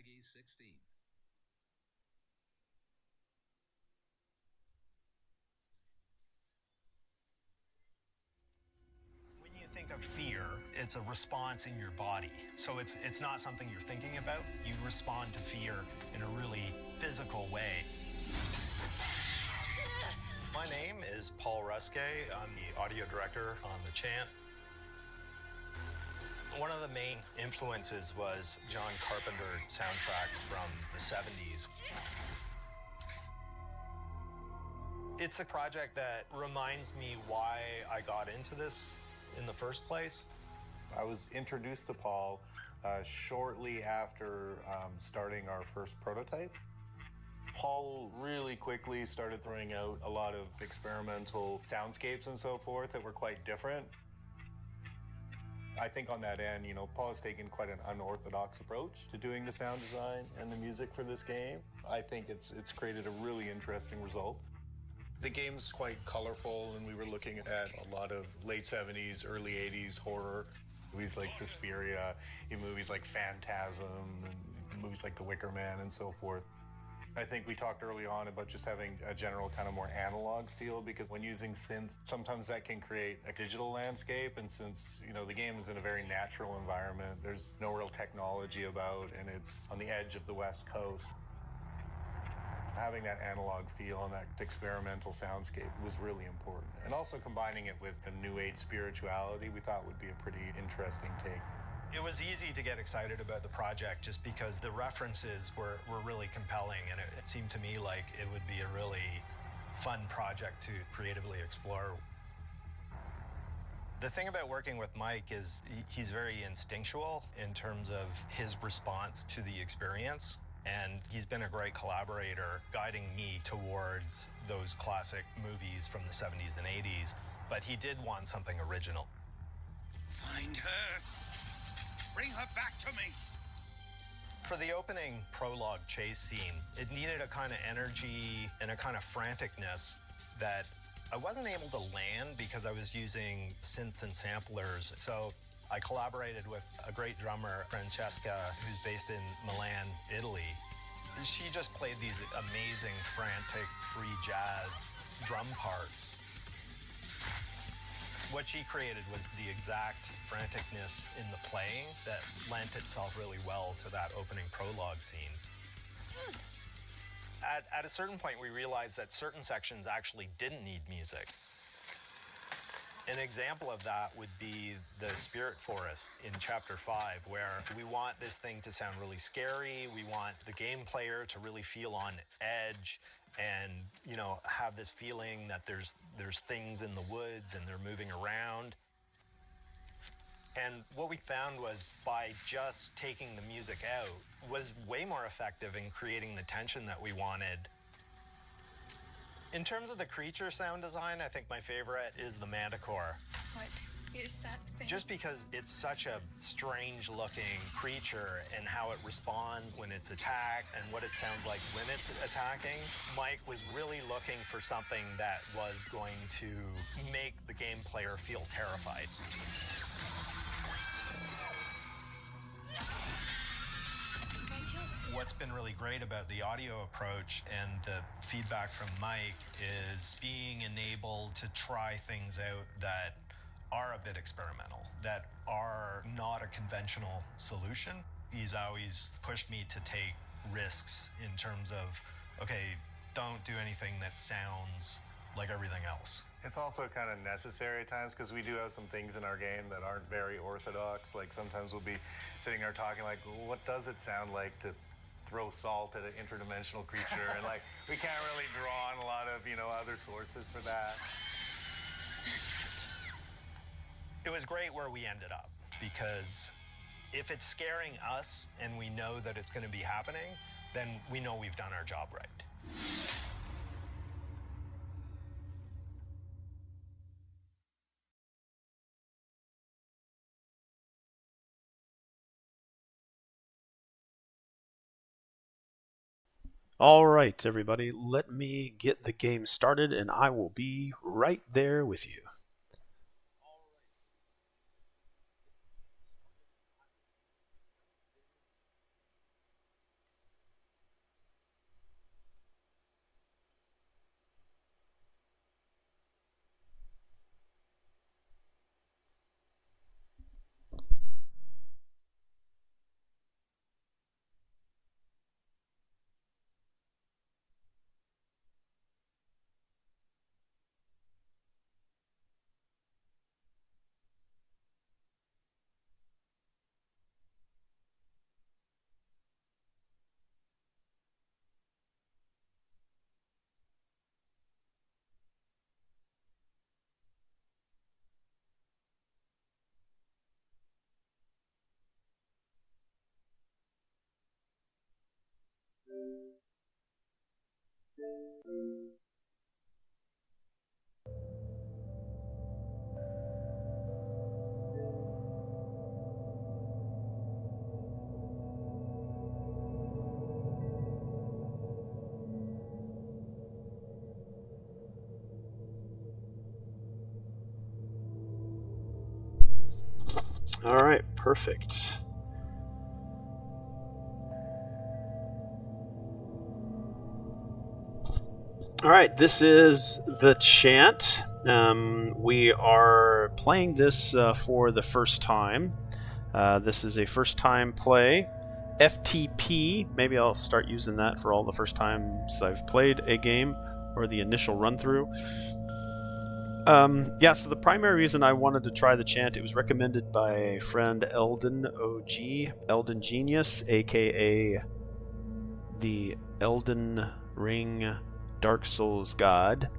When you think of fear, it's a response in your body. So it's not something you're thinking about. You respond to fear in a really physical way. My name is Paul Ruskay. I'm the audio director on the Chant. One of the main influences was John Carpenter soundtracks from the 70s. It's a project that reminds me why I got into this in the first place. I was introduced to Paul shortly after starting our first prototype. Paul really quickly started throwing out a lot of experimental soundscapes and so forth that were quite different. I think on that end, Paul has taken quite an unorthodox approach to doing the sound design and the music for this game. I think it's created a really interesting result. The game's quite colorful, and we were looking at a lot of late 70s, early 80s horror. Movies like Suspiria, movies like Phantasm, and movies like The Wicker Man and so forth. I think we talked early on about just having a general kind of more analog feel, because when using synths, sometimes that can create a digital landscape. And since, the game is in a very natural environment, there's no real technology about, and it's on the edge of the West Coast. Having that analog feel and that experimental soundscape was really important. And also combining it with a new age spirituality, we thought would be a pretty interesting take. It was easy to get excited about the project just because the references were really compelling, and it seemed to me like it would be a really fun project to creatively explore. The thing about working with Mike is he's very instinctual in terms of his response to the experience, and he's been a great collaborator guiding me towards those classic movies from the 70s and 80s, but he did want something original. Find her! Bring her back to me! For the opening prologue chase scene, it needed a kind of energy and a kind of franticness that I wasn't able to land because I was using synths and samplers. So I collaborated with a great drummer, Francesca, who's based in Milan, Italy. She just played these amazing, frantic, free jazz drum parts. What she created was the exact franticness in the playing that lent itself really well to that opening prologue scene. At a certain point, we realized that certain sections actually didn't need music. An example of that would be the Spirit Forest in Chapter 5, where we want this thing to sound really scary. We want the game player to really feel on edge and, have this feeling that there's things in the woods and they're moving around. And what we found was by just taking the music out was way more effective in creating the tension that we wanted. In terms of the creature sound design, I think my favorite is the Manticore. What is that thing? Just because it's such a strange looking creature and how it responds when it's attacked and what it sounds like when it's attacking. Mike was really looking for something that was going to make the game player feel terrified. What's been really great about the audio approach and the feedback from Mike is being enabled to try things out that are a bit experimental, that are not a conventional solution. He's always pushed me to take risks in terms of, okay, don't do anything that sounds like everything else. It's also kind of necessary at times because we do have some things in our game that aren't very orthodox. Like sometimes we'll be sitting there talking like, well, what does it sound like to throw salt at an interdimensional creature? And like, we can't really draw on a lot of, other sources for that. It was great where we ended up, because if it's scaring us and we know that it's going to be happening, then we know we've done our job right. All right, everybody, let me get the game started and I will be right there with you. All right, perfect. All right, this is the chant. We are playing this for the first time. This is a first-time play. FTP, maybe I'll start using that for all the first times I've played a game, or the initial run-through. So the primary reason I wanted to try the chant, it was recommended by a friend, Elden OG, Elden Genius, aka the Elden Ring Dark Souls God.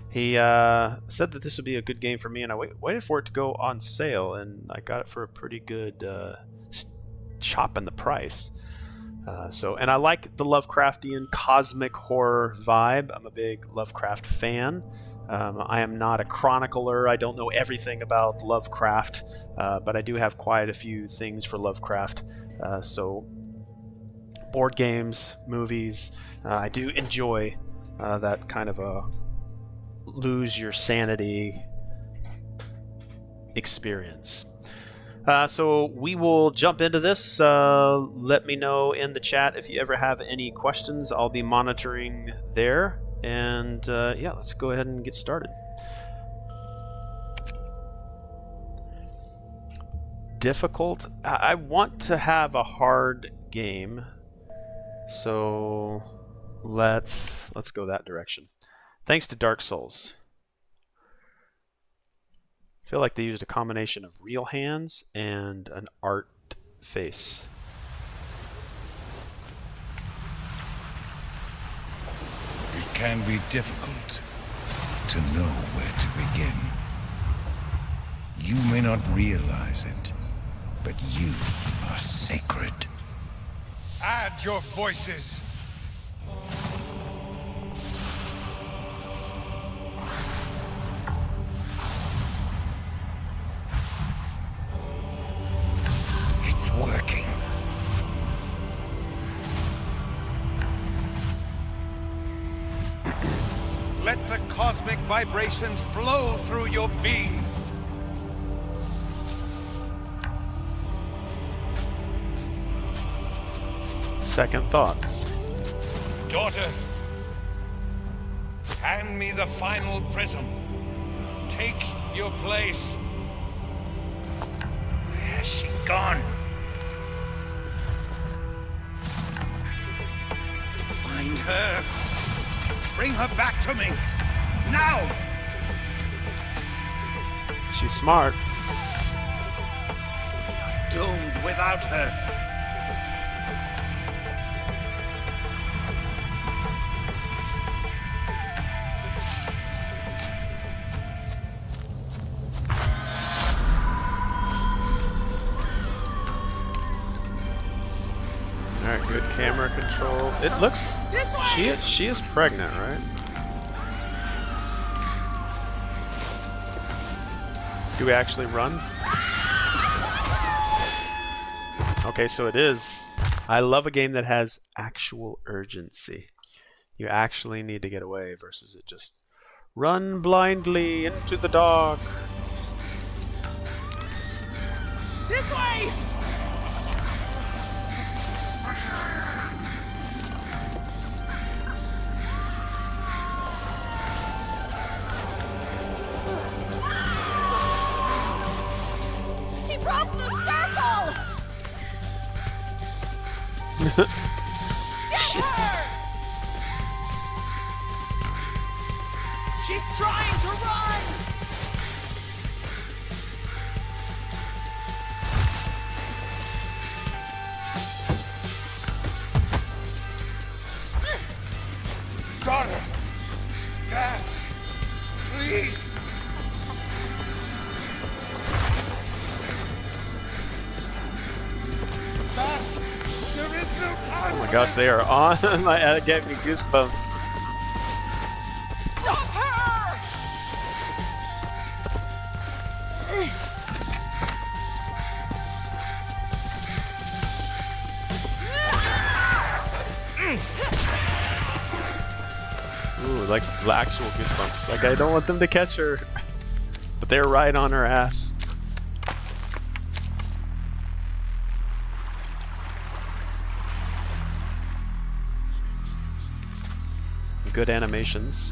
He said that this would be a good game for me, and I waited for it to go on sale, and I got it for a pretty good chop in the price. And I like the Lovecraftian cosmic horror vibe. I'm a big Lovecraft fan. I am not a chronicler. I don't know everything about Lovecraft, but I do have quite a few things for Lovecraft. So board games, movies, I do enjoy that kind of a lose your sanity experience. So we will jump into this. Let me know in the chat if you ever have any questions. I'll be monitoring there. And let's go ahead and get started. Difficult. I want to have a hard game, so let's go that direction. Thanks to Dark Souls. I feel like they used a combination of real hands and an art face. It can be difficult to know where to begin. You may not realize it, but you are sacred. Add your voices. It's working. Let the cosmic vibrations flow through your being. Second thoughts. Daughter, hand me the final prism. Take your place. Where has she gone? Find her. Bring her back to me. Now! She's smart. We are doomed without her. Alright, good camera control. It looks... She is pregnant, right? Do we actually run? Okay, so it is. I love a game that has actual urgency. You actually need to get away versus it just run blindly into the dark. This way! She broke the circle! Get her! She's trying to run! Daughter! Dad! Please! Dad! There is no time! Oh my Gosh, they are on. That gave me goosebumps. Stop her! Ooh, like actual goosebumps. Like, I don't want them to catch her. But they're right on her ass. Good animations.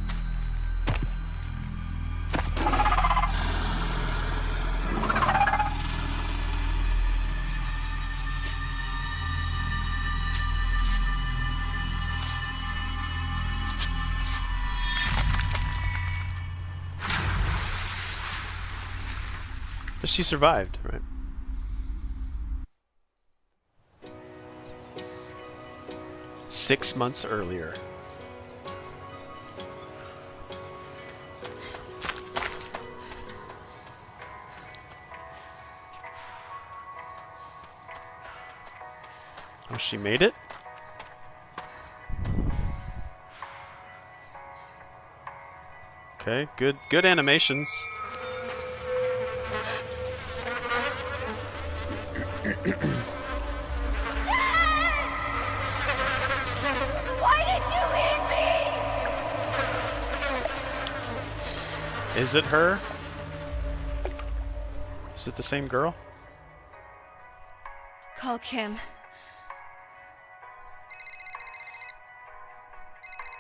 But she survived, right? Six months earlier. Oh, she made it? Okay, good animations. Why did you leave me? Is it her? Is it the same girl? Call Kim.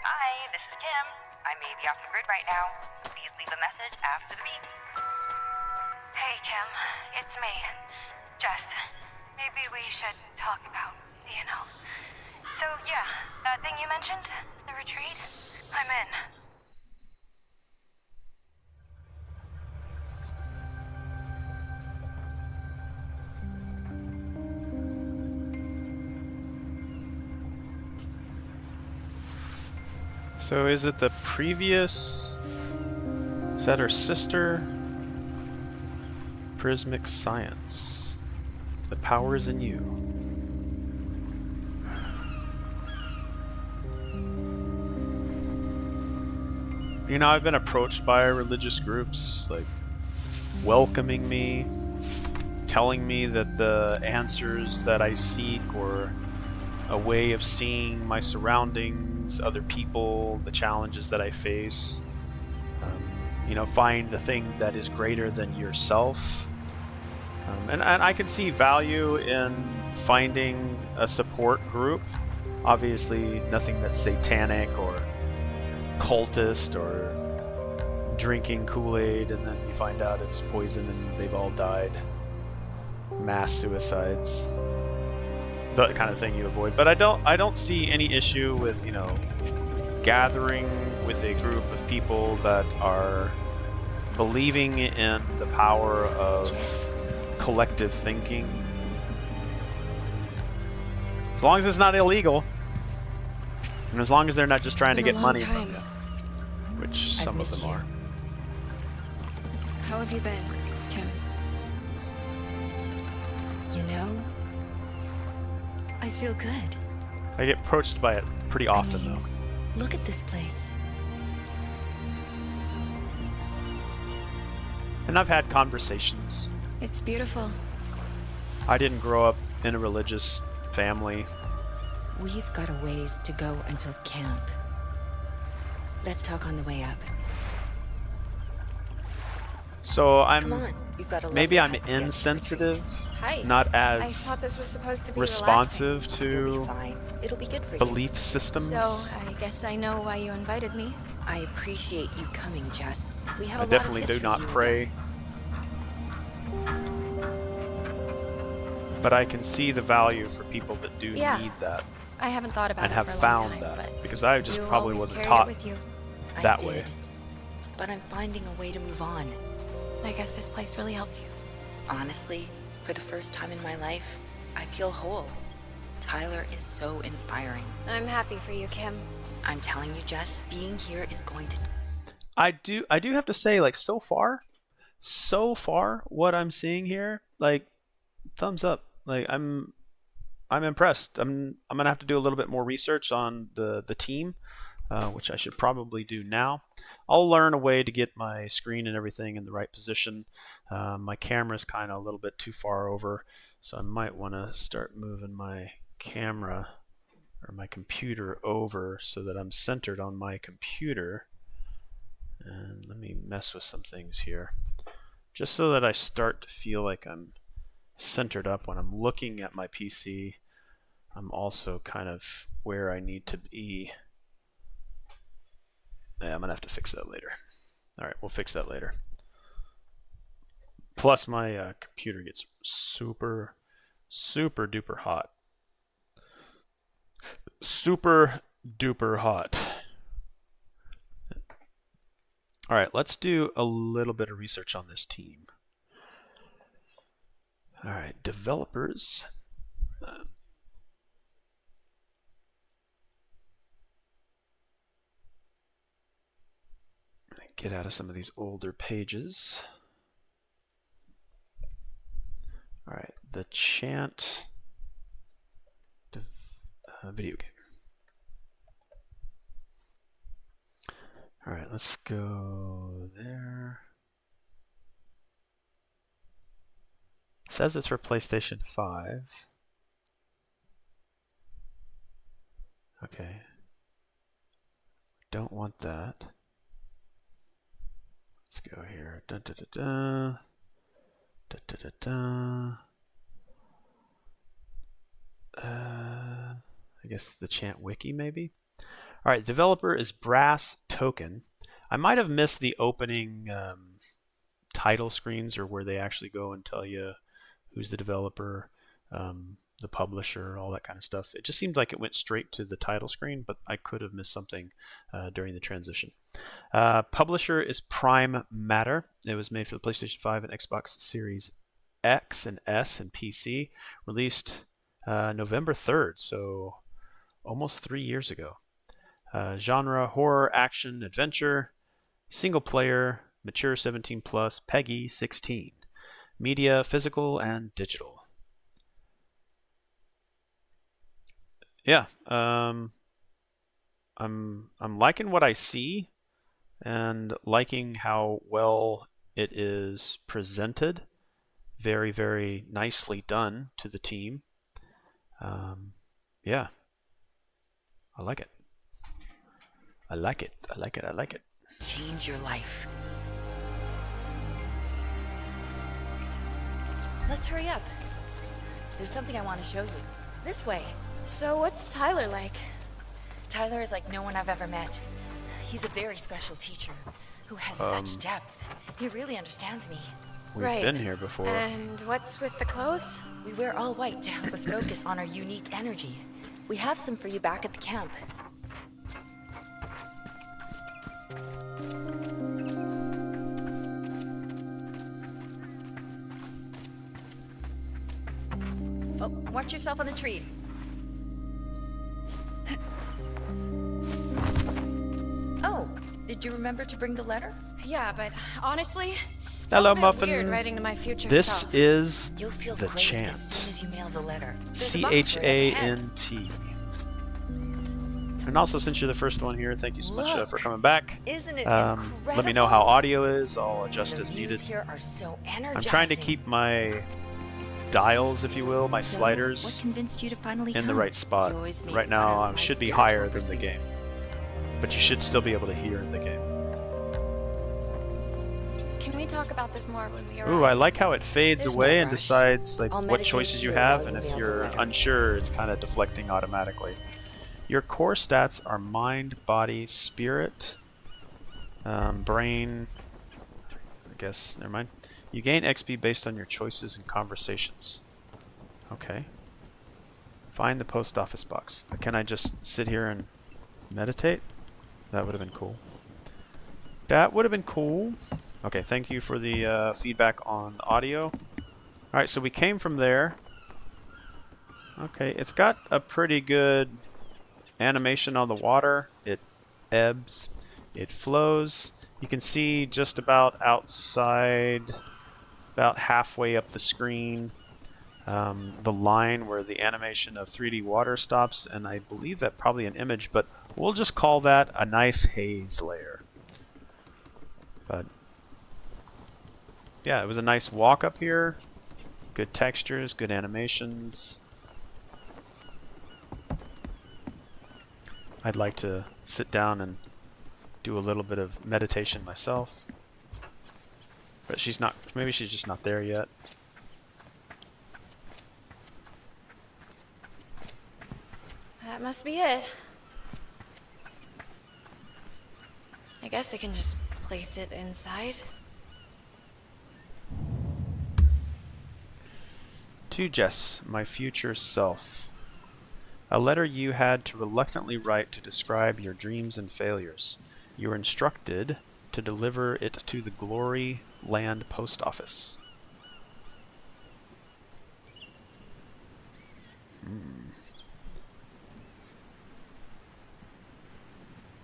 Hi, this is Kim. I may be off the grid right now. Please leave a message after the beep. Hey, Kim. It's me. Jess. Maybe we should talk about, So, yeah, that thing you mentioned, the retreat, I'm in. So is it the previous? Is that her sister? Prismic Science. The power is in you. You know, I've been approached by religious groups, like, welcoming me, telling me that the answers that I seek or a way of seeing my surroundings, other people, the challenges that I face. Find the thing that is greater than yourself. And I can see value in finding a support group. Obviously, nothing that's satanic or cultist or drinking Kool-Aid and then you find out it's poison and they've all died. Mass suicides. The kind of thing you avoid. But I don't see any issue with, gathering with a group of people that are believing in the power of collective thinking. As long as it's not illegal. And as long as they're not just trying to get money from you. Which some of them are. How have you been, Kim? I feel good. I get approached by it pretty often, though. Look at this place. And I've had conversations. It's beautiful. I didn't grow up in a religious family. We've got a ways to go until camp. Let's talk on the way up. So Come on, you've got a maybe I'm lovely hike to get to the insensitive, Hi. not I as thought this was supposed to be responsive retreat. You'll to be fine. It'll be good for you. belief systems. So, I guess I know why you invited me. I appreciate you coming, Jess. We have I a lot definitely of do history not here. pray. But I can see the value for people that do Yeah. need that I haven't thought about and it have for a long found time, that. but Because I just you probably always wasn't carried taught it with you. I that did, way. but I'm finding a way to move on. I guess this place really helped you. Honestly, for the first time in my life, I feel whole. Tyler is so inspiring. I'm happy for you, Kim. I'm telling you, Jess, being here is going to... I do have to say, like, so far, what I'm seeing here, like, thumbs up. Like, I'm impressed. I'm gonna have to do a little bit more research on the team, which I should probably do now. I'll learn a way to get my screen and everything in the right position. My camera's kind of a little bit too far over, so I might want to start moving my camera or my computer over so that I'm centered on my computer. And let me mess with some things here, just so that I start to feel like I'm centered up when I'm looking at my PC. I'm also kind of where I need to be. Yeah, I'm gonna have to fix that later. All right, we'll fix that later. Plus, my computer gets super duper hot. Super duper hot. All right, let's do a little bit of research on this team. All right, developers. Get out of some of these older pages. All right, the Chant video game. All right, let's go there. It says it's for PlayStation 5. Okay. Don't want that. Let's go here. Da da da da. Da da da da. I guess the Chant wiki maybe. All right, developer is Brass Token. I might have missed the opening title screens, or where they actually go and tell you who's the developer, the publisher, all that kind of stuff. It just seemed like it went straight to the title screen, but I could have missed something during the transition. Publisher is Prime Matter. It was made for the PlayStation 5 and Xbox Series X and S and PC. Released November 3rd, so almost 3 years ago. Genre, horror, action, adventure, single player, mature 17 plus, PEGI 16. Media, physical and digital. Yeah, I'm liking what I see and liking how well it is presented. Very, very nicely done to the team. Yeah, I like it. I like it. I like it. I like it. Change your life. Let's hurry up. There's something I want to show you. This way. So what's Tyler like? Tyler is like no one I've ever met. He's a very special teacher who has such depth. He really understands me. We've been here before. And what's with the clothes? We wear all white to help us focus on our unique energy. We have some for you back at the camp. Oh, watch yourself on the tree. Oh, did you remember to bring the letter? Yeah, but honestly, hello, it's a bit Muffin. weird writing to my future This self. is You'll feel the great Chant. as soon as you mail the letter. There's a box right CHANT. And also, since you're the first one here, thank you so much for coming back. Isn't it Let me know how audio is. I'll adjust as needed. Here are so energizing. I'm trying to keep my dials, if you will, my So, sliders what convinced you to finally in the come? right spot. You always make Right fun now, of I my should be spiritual higher than the game, pursuits. but you should still be able to hear the game. Can we talk about this more when we arrive? Ooh, I like how it fades There's away no and rush. decides like I'll what meditate choices you here have, while and you if mail the you're letter. unsure, it's kind of deflecting automatically. Your core stats are mind, body, spirit, brain. I guess, never mind. You gain XP based on your choices and conversations. Okay. Find the post office box. Can I just sit here and meditate? That would have been cool. That would have been cool. Okay, thank you for the feedback on audio. Alright, so we came from there. Okay, it's got a pretty good animation on the water. It ebbs, it flows. You can see just about outside, about halfway up the screen. the line where the animation of 3D water stops, and I believe that probably an image, but we'll just call that a nice haze layer. But yeah, it was a nice walk up here. Good textures, good animations. I'd like to sit down and do a little bit of meditation myself. But she's not, maybe she's just not there yet. That must be it. I guess I can just place it inside. To Jess, my future self. A letter you had to reluctantly write to describe your dreams and failures. You were instructed to deliver it to the Glory Land Post Office.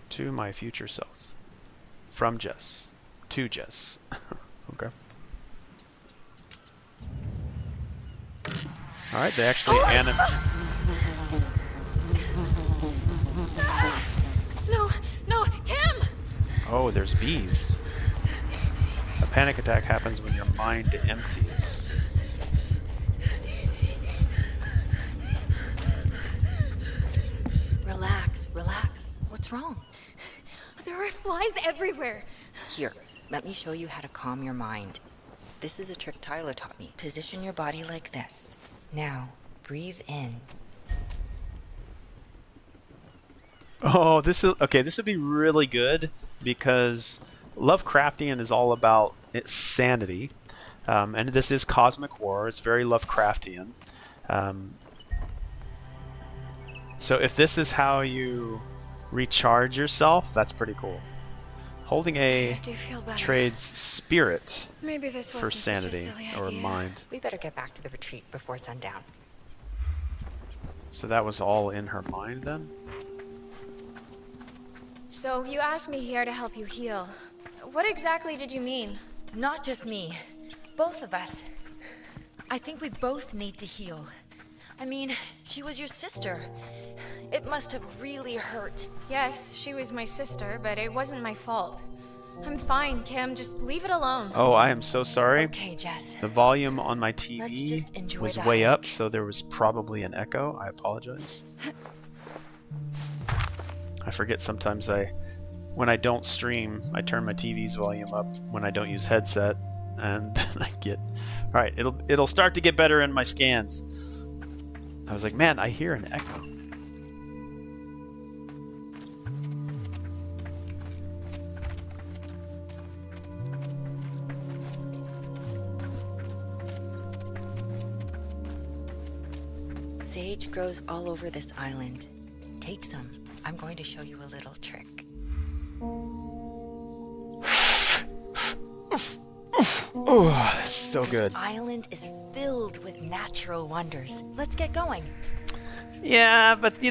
To my future self. From Jess. To Jess. Okay. Alright, they actually No, Kim! Oh, there's bees. A panic attack happens when your mind empties. Relax. What's wrong? There are flies everywhere. Here, let me show you how to calm your mind. This is a trick Tyler taught me. Position your body like this. Now, breathe in. Oh, this would be really good because Lovecraftian is all about its sanity, and this is cosmic war. It's very Lovecraftian. So if this is how you recharge yourself, that's pretty cool. Holding A I do feel better. trades spirit Maybe this for wasn't sanity such a silly or idea. mind. We better get back to the retreat before sundown. So that was all in her mind then? So you asked me here to help you heal. What exactly did you mean? Not just me. Both of us. I think we both need to heal. I mean, she was your sister. It must have really hurt. Yes, she was my sister, but it wasn't my fault. I'm fine, Kim. Just leave it alone. Oh, I am so sorry. Okay, Jess. The volume on my Let's TV just enjoy was the way hike. up, so there was probably an echo. I apologize. I forget sometimes when I don't stream, I turn my TV's volume up when I don't use headset, and then I get... Alright, it'll start to get better in my scans. I was like, man, I hear an echo. Sage grows all over this island. Take some. I'm going to show you a little trick. Oh, that's so good. This island is filled with natural wonders. Let's get going. Yeah, but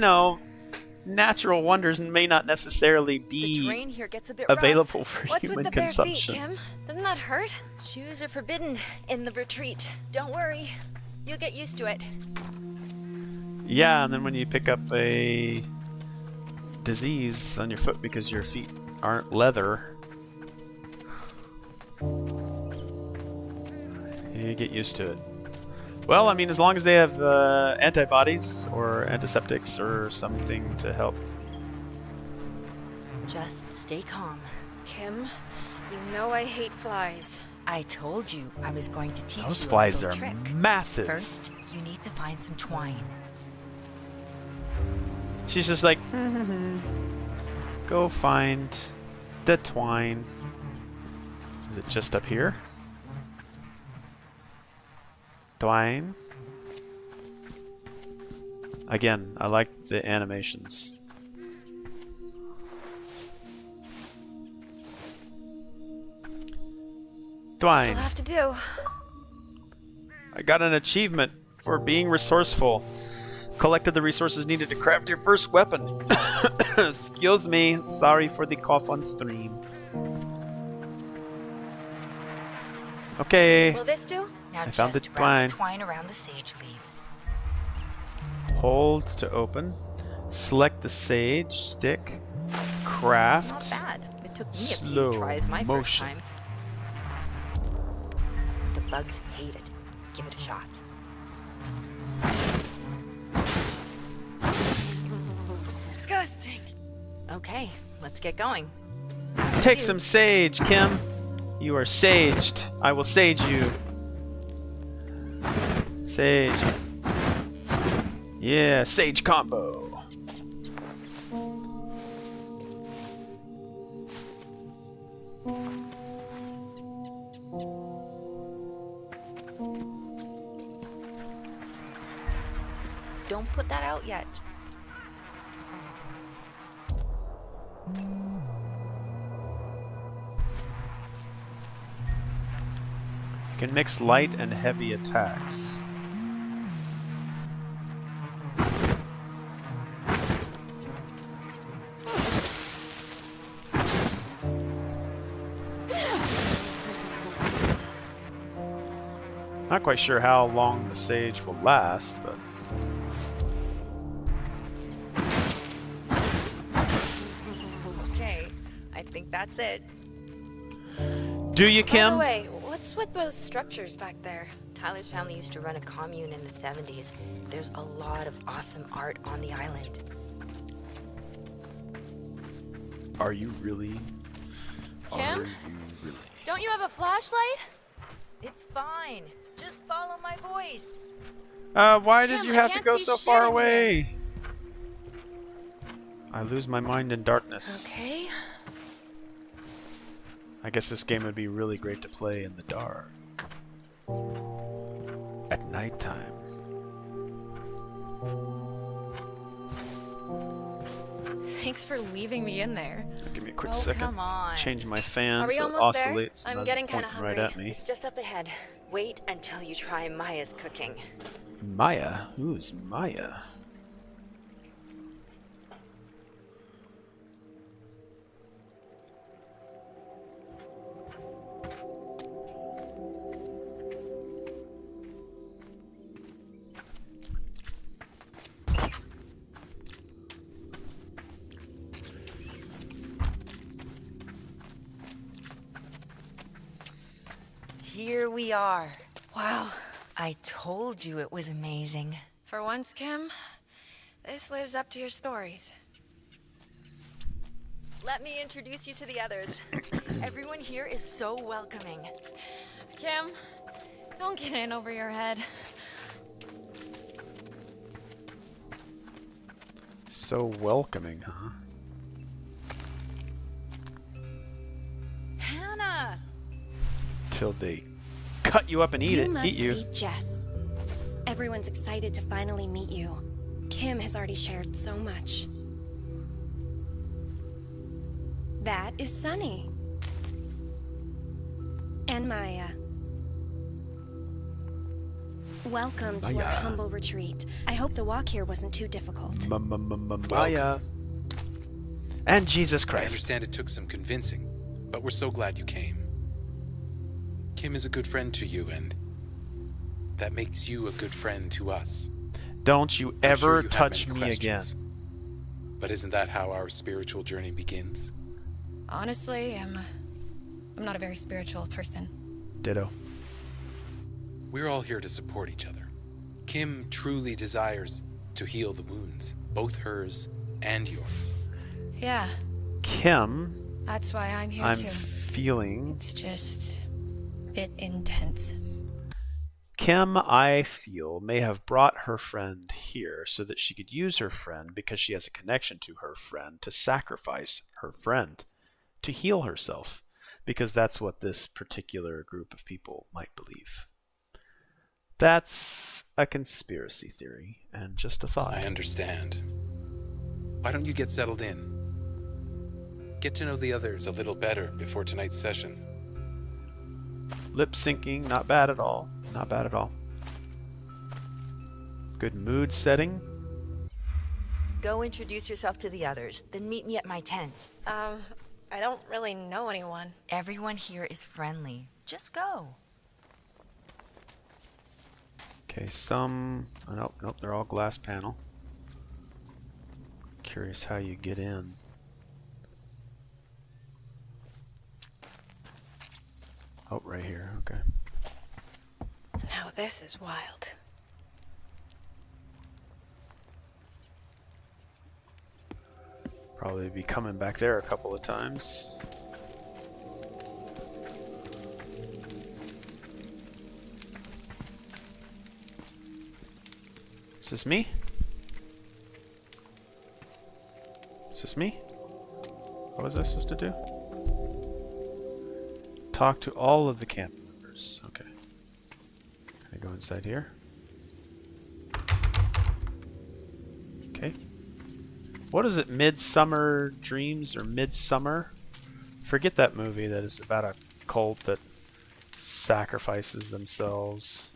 natural wonders may not necessarily The be terrain here gets a bit available for What's human with the bare feet, consumption. Kim? Doesn't that hurt? rough. Shoes are forbidden in the retreat. Don't worry. You'll get used to it. Yeah, and then when you pick up a disease on your foot because your feet aren't leather, you get used to it. Well, I mean, as long as they have antibodies or antiseptics or something to help. Just stay calm. Kim, you know I hate flies. I told you I was going to teach Those you flies a are little trick. massive. First, you need to find some twine. She's just like, go find the twine. Is it just up here? Twine. Again, I like the animations. Twine. This'll have to do. I got an achievement for being resourceful. Collected the resources needed to craft your first weapon. Excuse me. Sorry for the cough on stream. Okay. Will this do? Now I found the just wrap twine. the twine around the sage leaves. Hold to open. Select the sage stick. Craft. Not bad. It took me a Slow few tries my motion. first time. The bugs hate it. Give it a shot. Disgusting. Okay, let's get going. Take some sage, Kim. You are saged. I will sage you. Sage. Yeah, sage combo. Don't put that out yet. You can mix light and heavy attacks. Not quite sure how long the sage will last, but Okay, I think that's it. do you, By Kim? the way, what's with those structures back there? Tyler's family used to run a commune in the 70s. There's a lot of awesome art on the island. Are you really? Kim? Are you really? Don't you have a flashlight? It's fine. Just follow my voice. Why did Kim, you I have to can't go see so shit far in here. away? I lose my mind in darkness. Okay. I guess this game would be really great to play in the dark. At nighttime. Thanks for leaving me in there. Give me a quick Oh, second. come on. Change my fan Are we so it almost there? oscillates. I'm and getting doesn't kinda point right hungry. at me. It's just up ahead. Wait until you try Maya's cooking. Maya? Who's Maya? Here we are. Wow. I told you it was amazing. For once, Kim, this lives up to your stories. Let me introduce you to the others. Everyone here is so welcoming. Kim, don't get in over your head. So welcoming, huh? Hannah! Till they cut you up and eat must you. be Jess. Everyone's excited to finally meet you. Kim has already shared so much. That is Sunny. And Maya. Welcome to our Maya. humble retreat. I hope the walk here wasn't too difficult. Maya. And Jesus I Christ. understand it took some convincing, but we're so glad you came. Kim is a good friend to you, and that makes you a good friend to us. Don't you I'm ever sure you have touch many me again. questions, but isn't that how our spiritual journey begins? Honestly, I'm not a very spiritual person. Ditto. We're all here to support each other. Kim truly desires to heal the wounds, both hers and yours. Yeah, Kim, that's why I'm here I'm too. feeling. It's just a bit intense. Kim, I feel, may have brought her friend here so that she could use her friend because she has a connection to her friend to sacrifice her friend to heal herself because that's what this particular group of people might believe. That's a conspiracy theory and just a thought. I understand. Why don't you get settled in? Get to know the others a little better before tonight's session. Lip syncing, not bad at all. Not bad at all. Good mood setting. Go introduce yourself to the others, then meet me at my tent. I don't really know anyone. Everyone here is friendly. Just go. Okay, some... Oh, nope, nope, they're all glass panel. Curious how you get in. Oh, right here, okay. Now this is wild. Probably be coming back there a couple of times. Is this me? Is this me? What was I supposed to do? Talk to all of the camp members. Okay. Can I go inside here? Okay. What is it? Midsummer Dreams or Midsummer? Forget that movie that is about a cult that sacrifices themselves.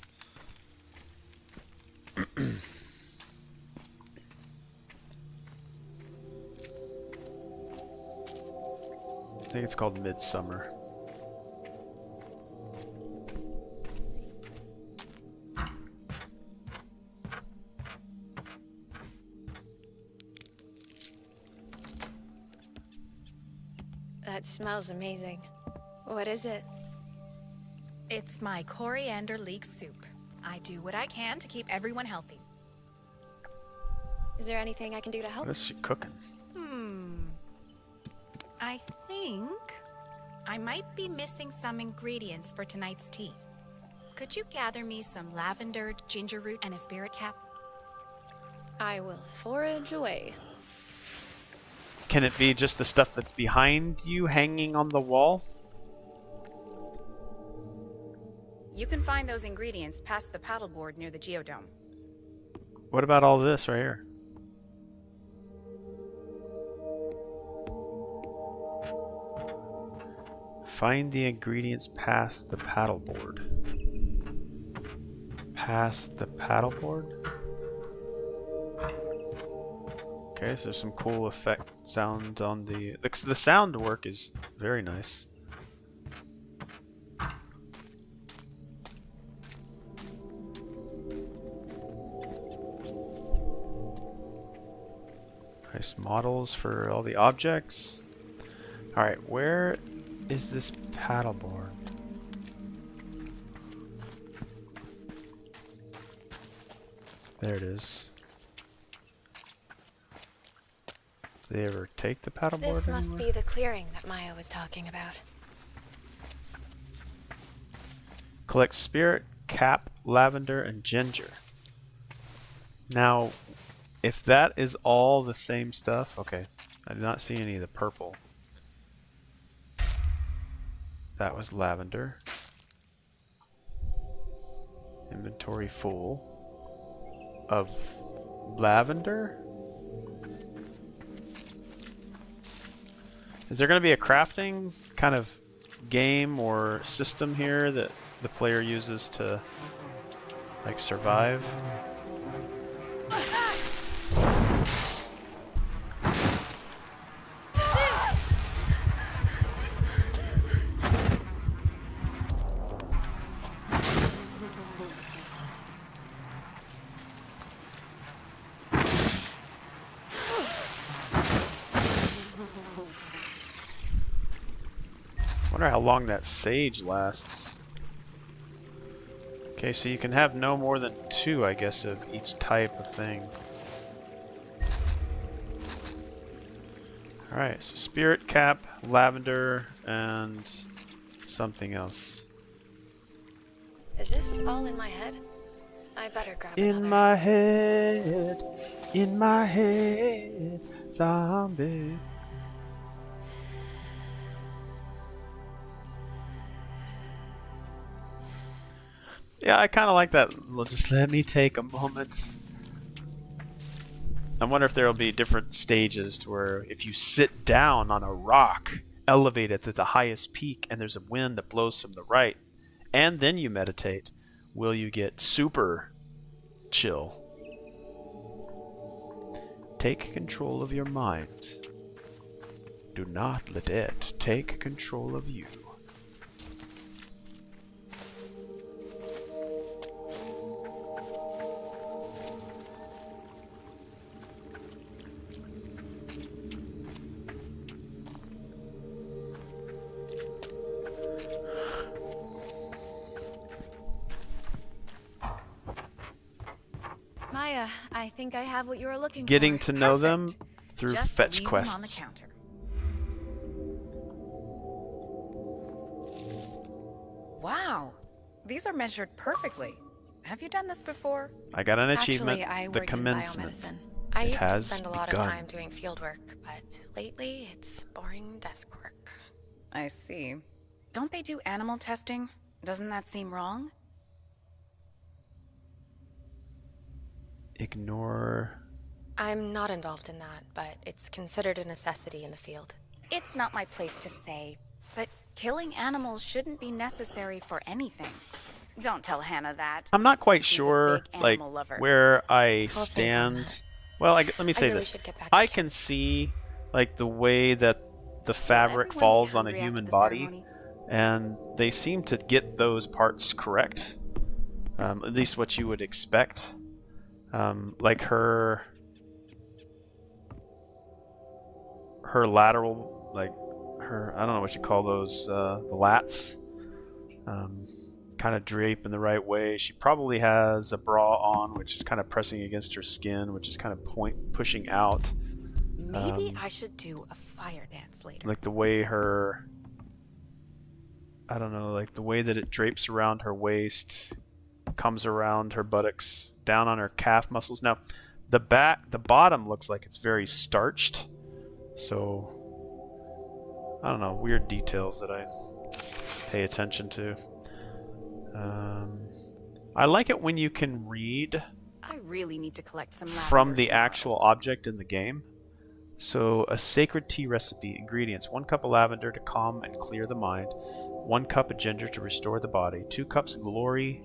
I think it's called Midsummer. That smells amazing. What is it? It's my coriander leek soup. I do what I can to keep everyone healthy. Is there anything I can do to help? What is she cooking? I think I might be missing some ingredients for tonight's tea. Could you gather me some lavender, ginger root, and a spirit cap? I will forage away. Can it be just the stuff that's behind you hanging on the wall? You can find those ingredients past the paddleboard near the geodome. What about all this right here? Find the ingredients past the paddleboard. Past the paddleboard? Okay, so there's some cool effect sound on the sound work is very nice. Nice models for all the objects. Alright, where is this paddleboard? There it is. Did they ever take the paddleboard This must anywhere? be the clearing that Maya was talking about. Collect spirit, cap, lavender, and ginger. Now, if that is all the same stuff, okay. I did not see any of the purple. That was lavender. Inventory full of lavender. Is there going to be a crafting kind of game or system here that the player uses to like survive? I wonder how long that sage lasts. Okay, so you can have no more than 2, I guess, of each type of thing. Alright, so spirit cap, lavender, and something else. Is this all in my head? I better grab In another. my head, zombie. Yeah, I kind of like that. Just let me take a moment. I wonder if there will be different stages to where if you sit down on a rock, elevate it to the highest peak, and there's a wind that blows from the right, and then you meditate, will you get super chill? Take control of your mind. Do not let it take control of you. Maya, I think I have what you were looking getting for. to know them through Just fetch leave quests. them on the counter. Wow, these are measured perfectly. Have you done this before? I got an achievement. Actually, I the work commencement. in biomedicine. I It used to has spend a lot begun. of time doing field work, but lately it's boring desk work. I see. Don't they do animal testing? Doesn't that seem wrong? Ignore. I'm not involved in that, but it's considered a necessity in the field. It's not my place to say, but killing animals shouldn't be necessary for anything. Don't tell Hannah that. I'm not quite She's a sure, big like, animal lover. where I think on stand. that. Well, let me say really this. should get back I to can see, like, the way that the fabric everyone be falls on a hungry after human the body, ceremony? and they seem to get those parts correct. At least what you would expect. Like her lateral, like her, I don't know what you call those, the lats, kind of drape in the right way. She probably has a bra on, which is kind of pressing against her skin, which is kind of pushing out. Maybe I should do a fire dance later. Like the way her, I don't know, like the way that it drapes around her waist, comes around her buttocks, down on her calf muscles. Now, the bottom looks like it's very starched. So, I don't know, weird details that I pay attention to. I like it when you can read I really need to collect some lavender from the tomorrow. actual object in the game. So, a sacred tea recipe. Ingredients: 1 cup of lavender to calm and clear the mind, 1 cup of ginger to restore the body, 2 cups glory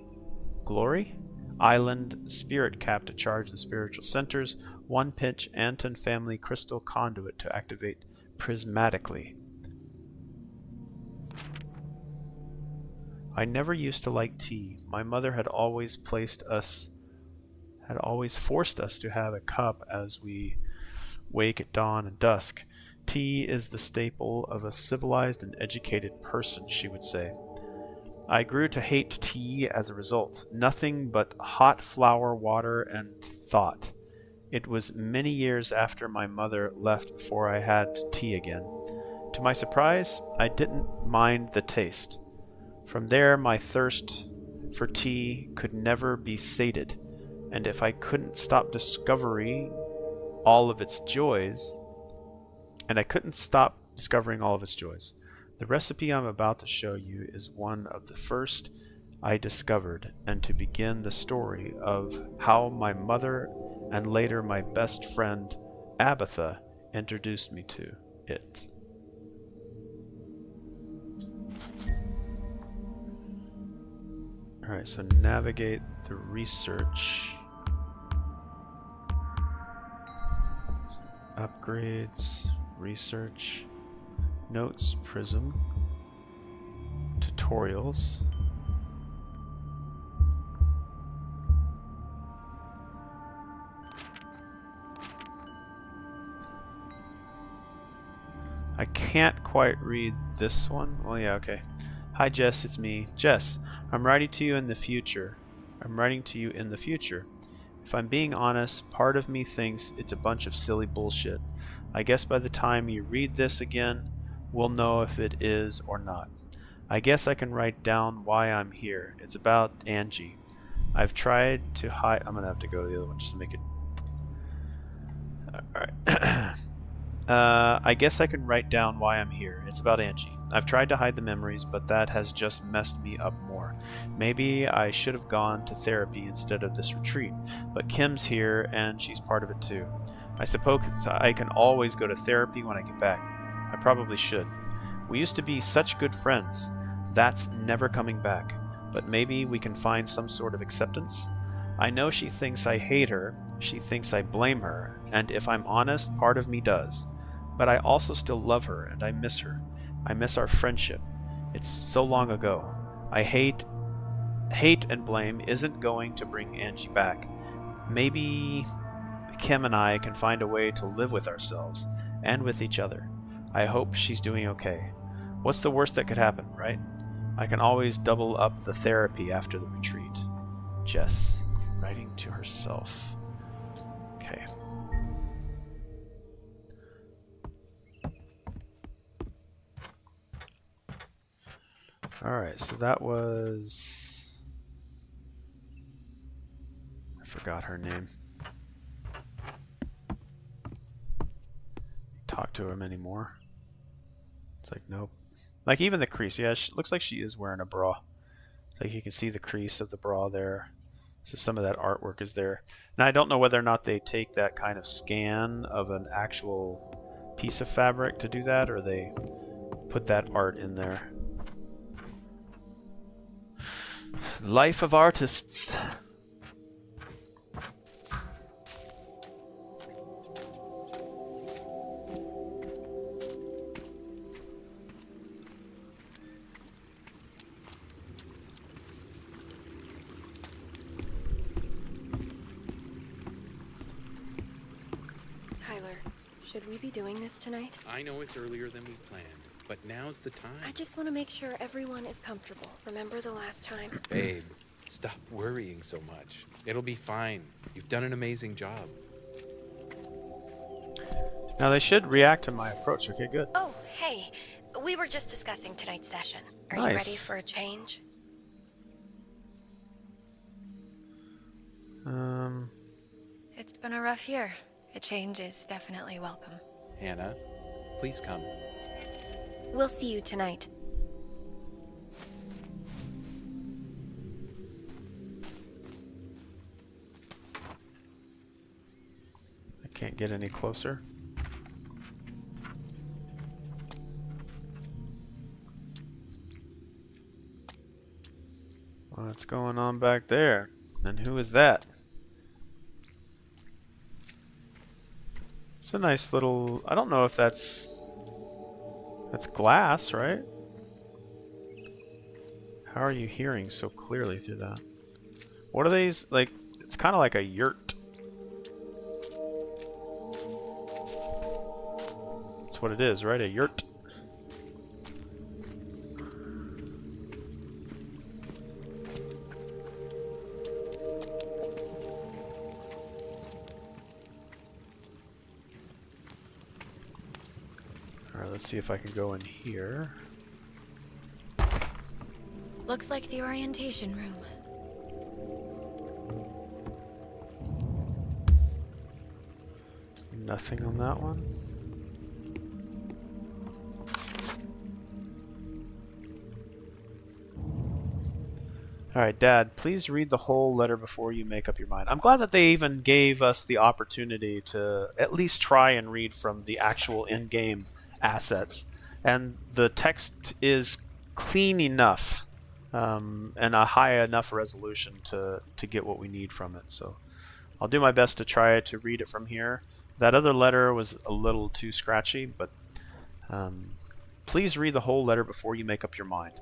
island spirit cap to charge the spiritual centers, 1 pinch Anton family crystal conduit to activate prismatically. I never used to like tea. My mother had always forced us to have a cup as we wake at dawn and dusk. Tea is the staple of a civilized and educated person, she would say. I grew to hate tea as a result. Nothing but hot flour, water, and thought. It was many years after my mother left before I had tea again. To my surprise, I didn't mind the taste. From there, my thirst for tea could never be sated, and if I couldn't stop discovering all of its joys, the recipe I'm about to show you is one of the first I discovered, and to begin the story of how my mother and later my best friend Abatha introduced me to it. Alright, so navigate the research. Upgrades, research, notes, prism, tutorials. I can't quite read this one. Well, yeah, okay. Hi, Jess, it's me. Jess, I'm writing to you in the future. If I'm being honest, part of me thinks it's a bunch of silly bullshit. I guess by the time you read this again, we'll know if it is or not. I guess I can write down why I'm here. It's about Angie. I've tried to hide... I'm going to have to go to the other one just to make it... Alright. I guess I can write down why I'm here. It's about Angie. I've tried to hide the memories, but that has just messed me up more. Maybe I should have gone to therapy instead of this retreat, but Kim's here and she's part of it too. I suppose I can always go to therapy when I get back. I probably should. We used to be such good friends. That's never coming back, but maybe we can find some sort of acceptance. I know she thinks I hate her, she thinks I blame her, and if I'm honest, part of me does. But I also still love her, and I miss her. I miss our friendship. It's so long ago. I hate and blame isn't going to bring Angie back. Maybe Kim and I can find a way to live with ourselves, and with each other. I hope she's doing okay. What's the worst that could happen, right? I can always double up the therapy after the retreat. Jess, writing to herself. Okay. Alright, so that was... I forgot her name. Talk to him anymore. It's like, nope. Like, even the crease. Yeah, looks like she is wearing a bra. It's like you can see the crease of the bra there. So some of that artwork is there. Now, I don't know whether or not they take that kind of scan of an actual piece of fabric to do that, or they put that art in there. Life of artists. Tyler, should we be doing this tonight? I know it's earlier than we planned, but now's the time. I just want to make sure everyone is comfortable. Remember the last time? Babe, stop worrying so much. It'll be fine. You've done an amazing job. Now they should react to my approach. Okay, good. Oh, hey. We were just discussing tonight's session. Are Nice. you ready for a change? It's been a rough year. A change is definitely welcome. Hannah, please come. We'll see you tonight. I can't get any closer. What's going on back there? And who is that? It's a nice little... I don't know if that's glass, right? How are you hearing so clearly through that? What are these? Like, it's kind of like a yurt. That's what it is, right? A yurt. Alright, let's see if I can go in here. Looks like the orientation room. Nothing on that one. Alright, Dad, please read the whole letter before you make up your mind. I'm glad that they even gave us the opportunity to at least try and read from the actual in-game assets. And the text is clean enough and a high enough resolution to get what we need from it. So I'll do my best to try to read it from here. That other letter was a little too scratchy, but please read the whole letter before you make up your mind.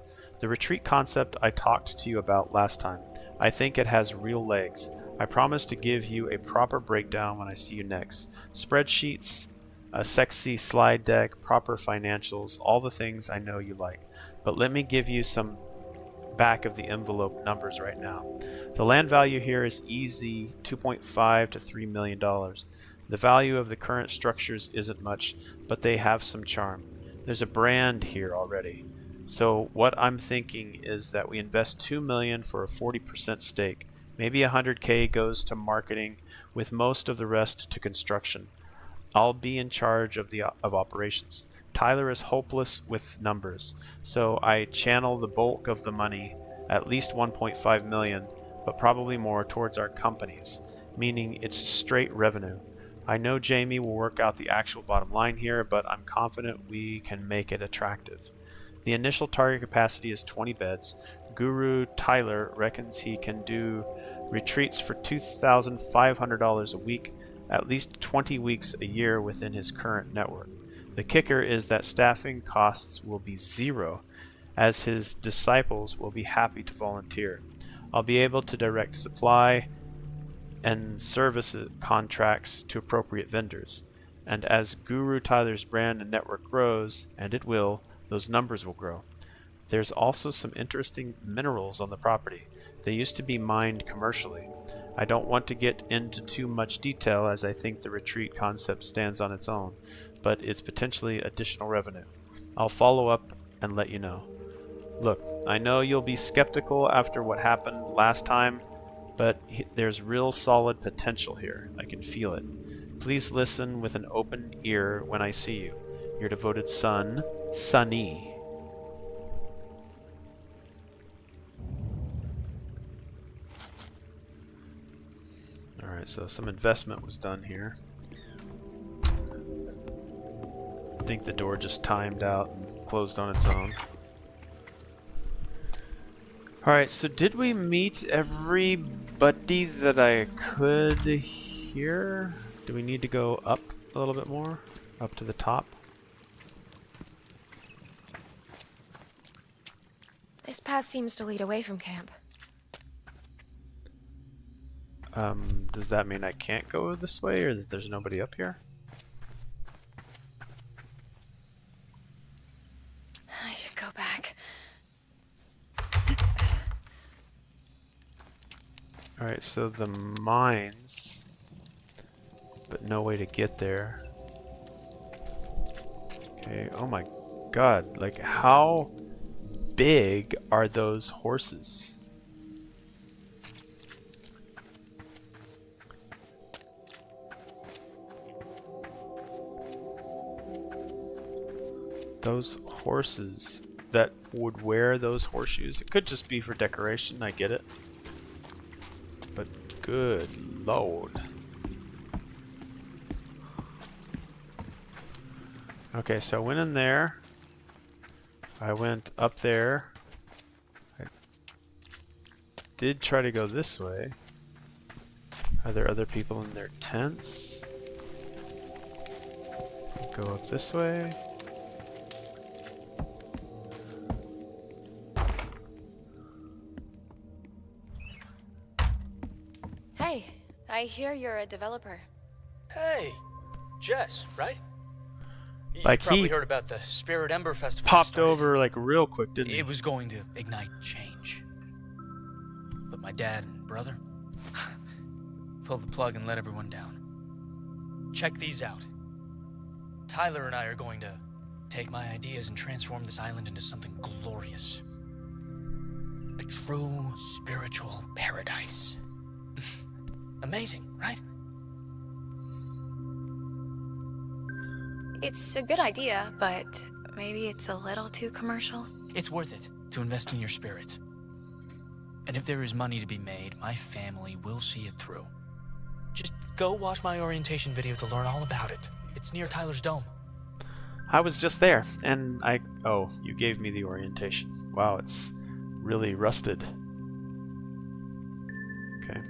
The retreat concept I talked to you about last time. I think it has real legs. I promise to give you a proper breakdown when I see you next. Spreadsheets, a sexy slide deck, proper financials, all the things I know you like. But let me give you some back of the envelope numbers right now. The land value here is easy $2.5 to $3 million. The value of the current structures isn't much, but they have some charm. There's a brand here already. So what I'm thinking is that we invest $2 million for a 40% stake. Maybe $100K goes to marketing, with most of the rest to construction. I'll be in charge of operations. Tyler is hopeless with numbers, so I channel the bulk of the money, at least $1.5 million, but probably more towards our companies, meaning it's straight revenue. I know Jamie will work out the actual bottom line here, but I'm confident we can make it attractive. The initial target capacity is 20 beds. Guru Tyler reckons he can do retreats for $2,500 a week, at least 20 weeks a year within his current network. The kicker is that staffing costs will be zero, as his disciples will be happy to volunteer. I'll be able to direct supply and service contracts to appropriate vendors. And as Guru Tyler's brand and network grows, and it will, those numbers will grow. There's also some interesting minerals on the property. They used to be mined commercially. I don't want to get into too much detail as I think the retreat concept stands on its own, but it's potentially additional revenue. I'll follow up and let you know. Look, I know you'll be skeptical after what happened last time, but there's real solid potential here. I can feel it. Please listen with an open ear when I see you. Your devoted son, Sunny. Alright, so some investment was done here. I think the door just timed out and closed on its own. Alright, so did we meet everybody that I could here? Do we need to go up a little bit more? Up to the top? This path seems to lead away from camp. Does that mean I can't go this way, or that there's nobody up here? I should go back. Alright, so the mines, but no way to get there. Okay, oh my god, like how big are those horses? Those horses that would wear those horseshoes. It could just be for decoration, I get it. But good lord. Okay, so I went in there. I went up there. I did try to go this way. Are there other people in their tents? Go up this way. Hey, I hear you're a developer. Hey, Jess, right? You Like probably he heard about the Spirit Ember Festival. Popped over like real quick, didn't he? It was going to ignite change. But my dad and brother pulled the plug and let everyone down. Check these out. Tyler and I are going to take my ideas and transform this island into something glorious. A true spiritual paradise. Amazing, right? It's a good idea, but maybe it's a little too commercial. It's worth it to invest in your spirit. And if there is money to be made, my family will see it through. Just go watch my orientation video to learn all about it. It's near Tyler's Dome. I was just there, and oh, you gave me the orientation. Wow, it's really rusted. Okay.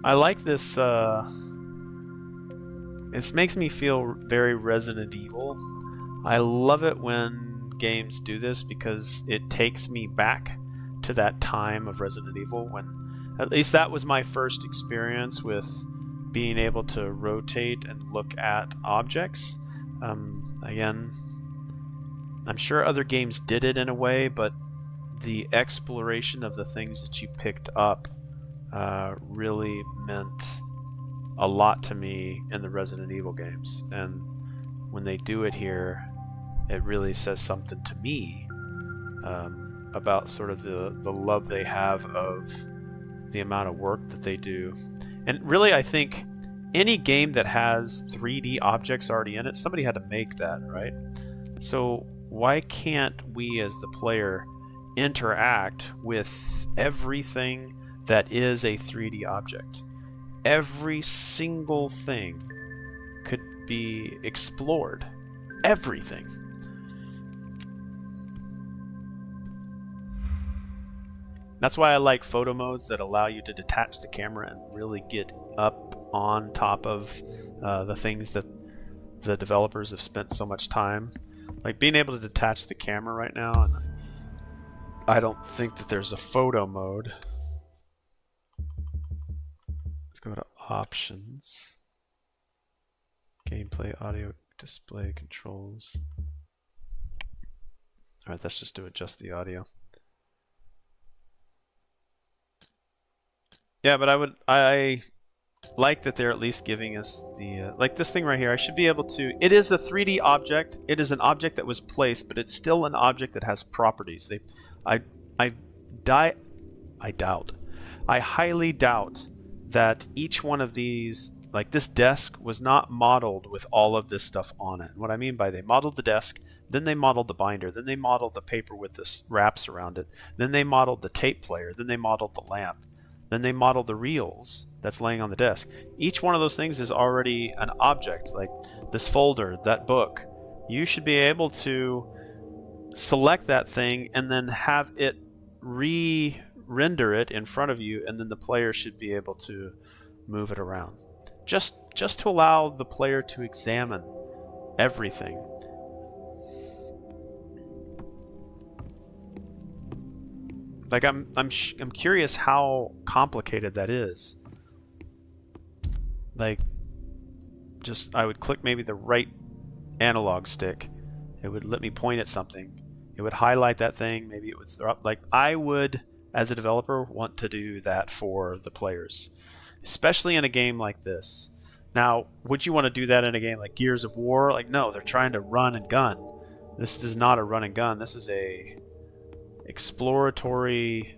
I like this, this makes me feel very Resident Evil. I love it when games do this because it takes me back to that time of Resident Evil when, at least that was my first experience with being able to rotate and look at objects. Again, I'm sure other games did it in a way, but the exploration of the things that you picked up really meant a lot to me in the Resident Evil games, and when they do it here, it really says something to me about sort of the love they have of the amount of work that they do. And really, I think any game that has 3D objects already in it, somebody had to make that, right? So why can't we as the player interact with everything that is a 3D object? Every single thing could be explored. Everything. That's why I like photo modes that allow you to detach the camera and really get up on top of the things that the developers have spent so much time. Like being able to detach the camera right now, and I don't think that there's a photo mode. Let's go to options. Gameplay, audio. display controls. All right, that's just to adjust the audio. Yeah, but I like that they're at least giving us the like this thing right here. I should be able to. It is a 3D object. It is an object that was placed, but it's still an object that has properties. I highly doubt that each one of these, like this desk, was not modeled with all of this stuff on it. And what I mean by they modeled the desk, then they modeled the binder, then they modeled the paper with the wraps around it, then they modeled the tape player, then they modeled the lamp. Then they modeled the reels that's laying on the desk. Each one of those things is already an object, like this folder, that book. You should be able to select that thing and then have it re-render it in front of you, and then the player should be able to move it around. Just to allow the player to examine everything. Like I'm curious how complicated that is. Like, just I would click maybe the right analog stick. It would let me point at something. It would highlight that thing. Maybe it would throw up. Like I would, as a developer, want to do that for the players, especially in a game like this. Now, would you want to do that in a game like Gears of War? Like, no, they're trying to run and gun. This is not a run and gun. This is a exploratory,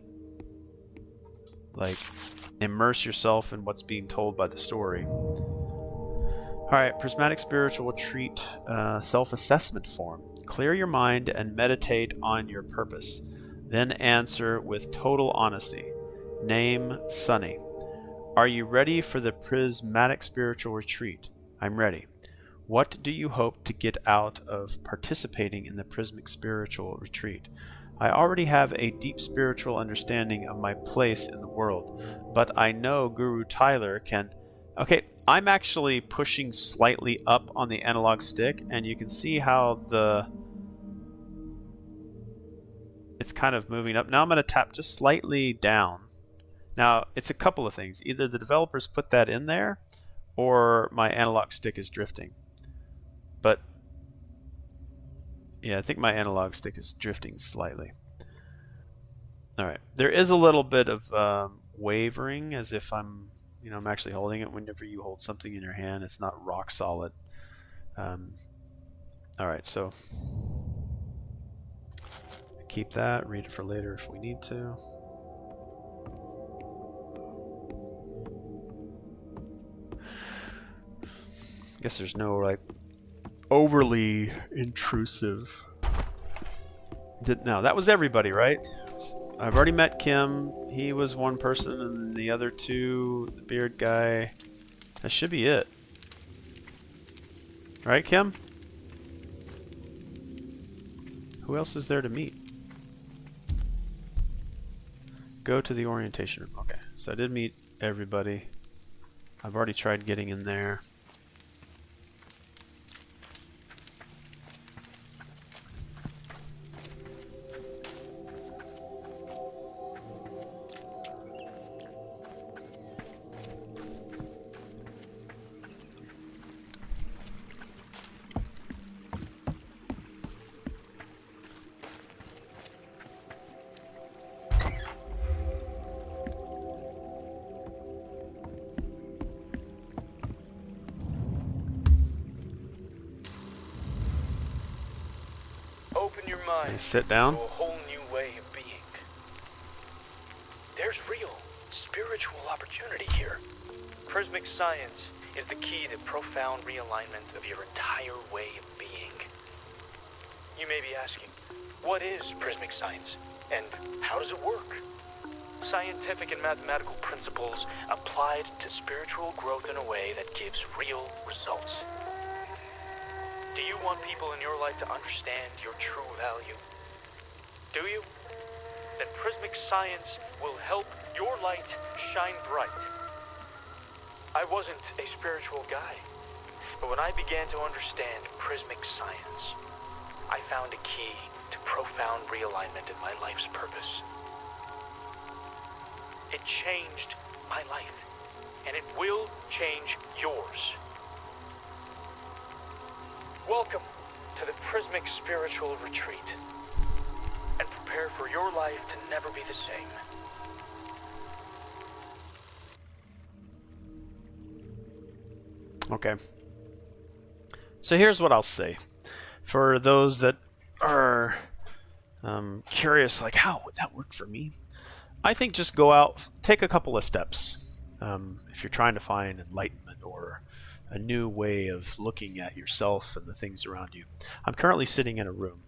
like, immerse yourself in what's being told by the story. Alright, Prismatic Spiritual Retreat self-assessment form. Clear your mind and meditate on your purpose. Then answer with total honesty. Name Sunny. Are you ready for the Prismatic Spiritual Retreat? I'm ready. What do you hope to get out of participating in the Prismatic Spiritual Retreat? I already have a deep spiritual understanding of my place in the world, but I know Guru Tyler can... Okay, I'm actually pushing slightly up on the analog stick, and you can see how it's kind of moving up. Now I'm going to tap just slightly down. Now, it's a couple of things. Either the developers put that in there, or my analog stick is drifting. But yeah, I think my analog stick is drifting slightly. Alright, there is a little bit of wavering, as if I'm actually holding it. Whenever you hold something in your hand, it's not rock solid. Alright, so keep that, read it for later if we need to. I guess there's no, like, overly intrusive. No, that was everybody, right? I've already met Kim. He was one person, and the other two, the beard guy. That should be it. Right, Kim? Who else is there to meet? Go to the orientation room. Okay, so I did meet everybody. I've already tried getting in there. Open your mind. Sit down. To a whole new way of being. There's real spiritual opportunity here. Prismic science is the key to profound realignment of your entire way of being. You may be asking, what is prismic science and how does it work? Scientific and mathematical principles applied to spiritual growth in a way that gives real results. Do you want people in your life to understand your true value? Do you? Then Prismic Science will help your light shine bright. I wasn't a spiritual guy, but when I began to understand Prismic Science, I found a key to profound realignment of my life's purpose. It changed my life, and it will change yours. Welcome to the Prismic Spiritual Retreat. And prepare for your life to never be the same. Okay. So here's what I'll say. For those that are curious, like, how would that work for me? I think just go out, take a couple of steps. If you're trying to find enlightenment or a new way of looking at yourself and the things around you. I'm currently sitting in a room.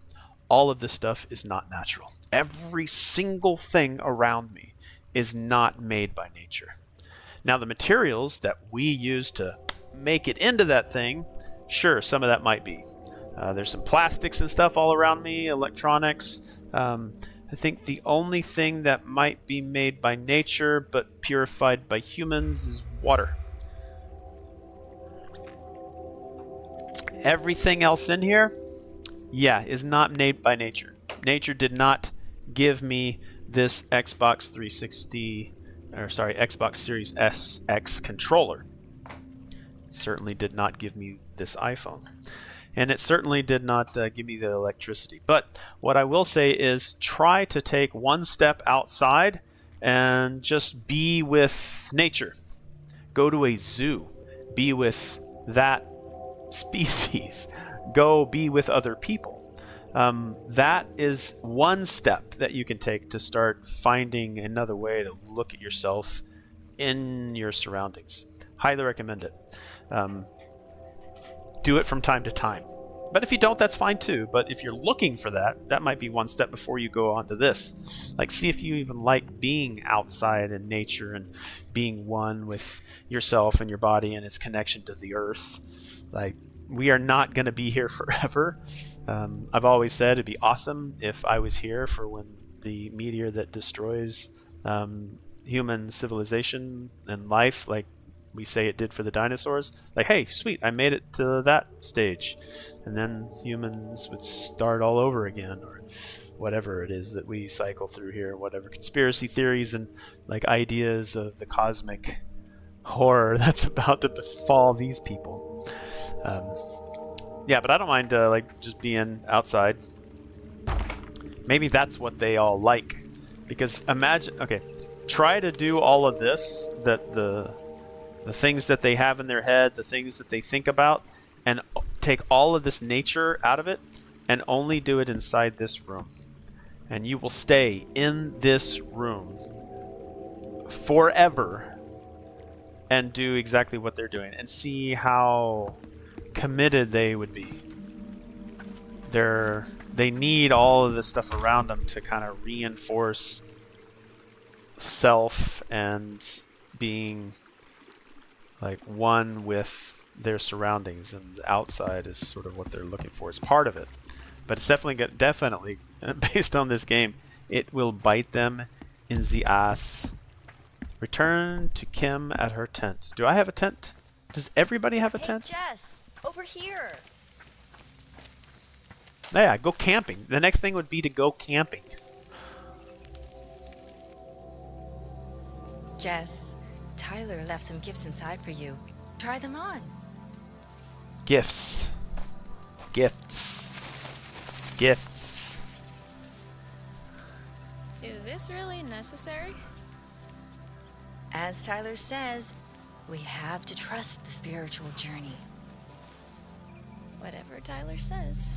All of this stuff is not natural. Every single thing around me is not made by nature. Now, the materials that we use to make it into that thing, sure, some of that might be. There's some plastics and stuff all around me, electronics. I think the only thing that might be made by nature but purified by humans is water. Everything else in here, yeah, is not made by nature. Nature did not give me this Xbox Series SX controller. Certainly did not give me this iPhone. And it certainly did not give me the electricity. But what I will say is try to take one step outside and just be with nature. Go to a zoo. Be with that species. Go be with other people. That is one step that you can take to start finding another way to look at yourself in your surroundings. Highly recommend it. Do it from time to time. But if you don't, that's fine too. But if you're looking for that, that might be one step before you go on to this. Like, see if you even like being outside in nature and being one with yourself and your body and its connection to the earth. Like, we are not going to be here forever. I've always said it'd be awesome if I was here for when the meteor that destroys human civilization and life, like we say it did for the dinosaurs, like, hey, sweet, I made it to that stage. And then humans would start all over again, or whatever it is that we cycle through here, whatever conspiracy theories and like ideas of the cosmic horror that's about to befall these people. Yeah, but I don't mind like just being outside. Maybe that's what they all like. Because imagine, okay, try to do all of this, that the things that they have in their head, the things that they think about, and take all of this nature out of it and only do it inside this room. And you will stay in this room forever and do exactly what they're doing and see how committed they would be. They need all of this stuff around them to kind of reinforce self and being like one with their surroundings, and the outside is sort of what they're looking for. It's part of it, but it's definitely based on this game, it will bite them in the ass. Return to Kim at her tent. Do I have a tent? Does everybody have a tent? Jess, over here. Yeah, go camping. The next thing would be to go camping. Jess, Tyler left some gifts inside for you. Try them on. Gifts. Gifts. Gifts. Is this really necessary? As Tyler says, we have to trust the spiritual journey. Whatever Tyler says.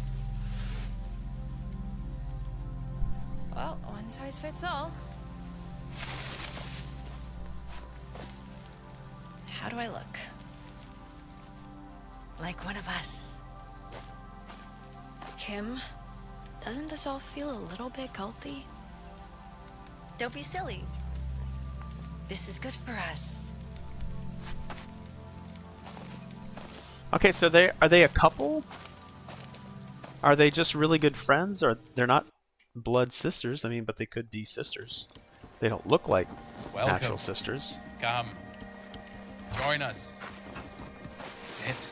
Well, one size fits all. How do I look? Like one of us. Kim, doesn't this all feel a little bit culty? Don't be silly. This is good for us. Okay, so are they a couple? Are they just really good friends, or they're not blood sisters? I mean, but they could be sisters. They don't look like natural sisters. Come. Join us. Sit.